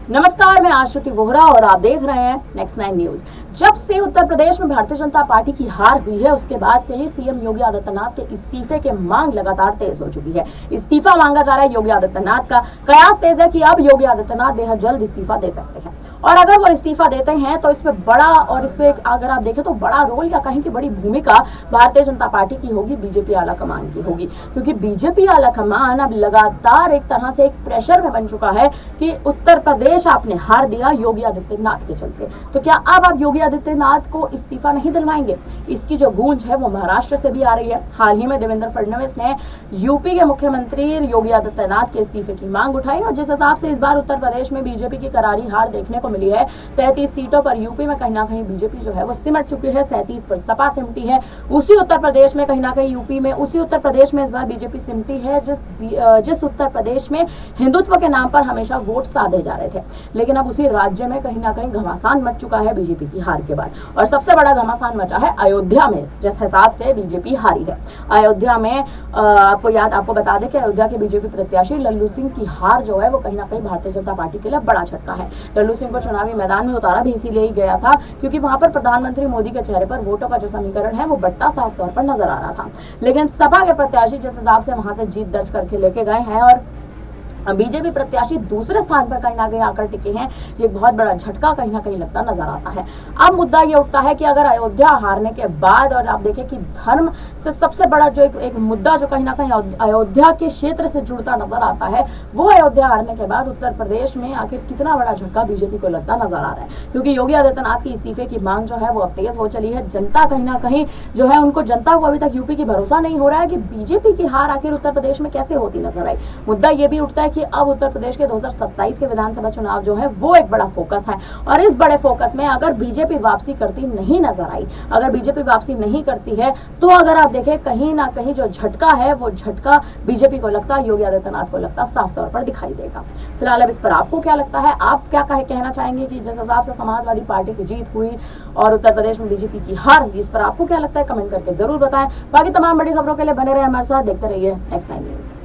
नमस्कार, मैं आश्रुति वोहरा और आप देख रहे हैं नेक्स्ट 9 न्यूज। जब से उत्तर प्रदेश में भारतीय जनता पार्टी की हार हुई है, उसके बाद से ही सीएम योगी आदित्यनाथ के इस्तीफे के मांग लगातार तेज हो चुकी है। इस्तीफा मांगा जा रहा है योगी आदित्यनाथ का। कयास तेज है कि अब योगी आदित्यनाथ बेहद जल्द इस्तीफा दे सकते हैं और अगर वो इस्तीफा देते हैं तो इसमें बड़ा और इसमें अगर आप देखें तो बड़ा रोल या कहीं की बड़ी भूमिका भारतीय जनता पार्टी की होगी, बीजेपी आला कमान की होगी, क्योंकि बीजेपी आला कमान अब लगातार एक तरह से एक प्रेशर में बन चुका है कि उत्तर प्रदेश आपने हार दिया योगी आदित्यनाथ के चलते, तो क्या अब आप योगी आदित्यनाथ को इस्तीफा नहीं दिलवाएंगे? इसकी जो गूंज है वो महाराष्ट्र से भी आ रही है। हाल ही में देवेंद्र फडणवीस ने यूपी के मुख्यमंत्री योगी आदित्यनाथ के इस्तीफे की मांग उठाई और जिस हिसाब से इस बार उत्तर प्रदेश में बीजेपी की करारी हार देखने को मिली है, 33 सीटों पर यूपी में कहीं ना कहीं बीजेपी जो है वो सिमट चुकी है, 37 पर सपा सिमटी है। उसी उत्तर प्रदेश में कहीं ना कहीं यूपी में उसी उत्तर प्रदेश में इस बार बीजेपी सिमटी है जिस उत्तर प्रदेश में हिंदुत्व के नाम पर हमेशा वोट साधे जा रहे थे, लेकिन अब उसी राज्य में कहीं ना कहीं घमासान मच चुका है बीजेपी की हार के बाद। और सबसे बड़ा घमासान मचा है अयोध्या में, जिस हिसाब से बीजेपी हारी है। अयोध्या में आपको बता दें कि अयोध्या के बीजेपी प्रत्याशी लल्लू सिंह की हार जो है वो कहीं ना कहीं भारतीय जनता पार्टी के लिए बड़ा झटका है। लल्लू सिंह को चुनावी मैदान में उतारा भी इसीलिए ही गया था क्योंकि वहां पर प्रधानमंत्री मोदी के चेहरे पर वोटों का जो समीकरण है वो बढ़ता साफ तौर पर नजर आ रहा था। लेकिन सपा के प्रत्याशी जिस हिसाब से वहां से जीत दर्ज करके लेके गए हैं और बीजेपी प्रत्याशी दूसरे स्थान पर कहीं ना कहीं आकर टिके हैं, ये बहुत बड़ा झटका कहीं ना कहीं लगता नजर आता है। अब मुद्दा ये उठता है कि अगर अयोध्या हारने के बाद और आप देखें कि धर्म से सबसे बड़ा जो एक मुद्दा जो कहीं ना कहीं अयोध्या के क्षेत्र से जुड़ता नजर आता है, वो अयोध्या हारने के बाद उत्तर प्रदेश में आखिर कितना बड़ा झटका बीजेपी को लगता नजर आ रहा है, क्योंकि योगी आदित्यनाथ की इस्तीफे की मांग जो है वो अब तेज हो चली है। जनता कहीं ना कहीं जो है उनको जनता को अभी तक यूपी की भरोसा नहीं हो रहा है कि बीजेपी की हार आखिर उत्तर प्रदेश में कैसे होती नजर आई। मुद्दा ये भी उठता है कि अब उत्तर प्रदेश के 2027 के विधानसभा चुनाव जो है वो एक बड़ा फोकस है और इस बड़े फोकस में अगर बीजेपी वापसी करती नहीं नजर आई, अगर बीजेपी वापसी नहीं करती है तो अगर आप देखें कहीं ना कहीं जो झटका है वो झटका बीजेपी को लगता, योगी आदित्यनाथ को लगता साफ तौर पर दिखाई देगा। फिलहाल अब इस पर आपको क्या लगता है? आप क्या कहना चाहेंगे कि जिस हिसाब से समाजवादी पार्टी की जीत हुई और उत्तर प्रदेश में बीजेपी की हार हुई, इस पर आपको क्या लगता है? कमेंट करके जरूर बताएं। बाकी तमाम बड़ी खबरों के लिए बने रहे हमारे साथ, देखते रहिए नेक्स्ट 9 न्यूज।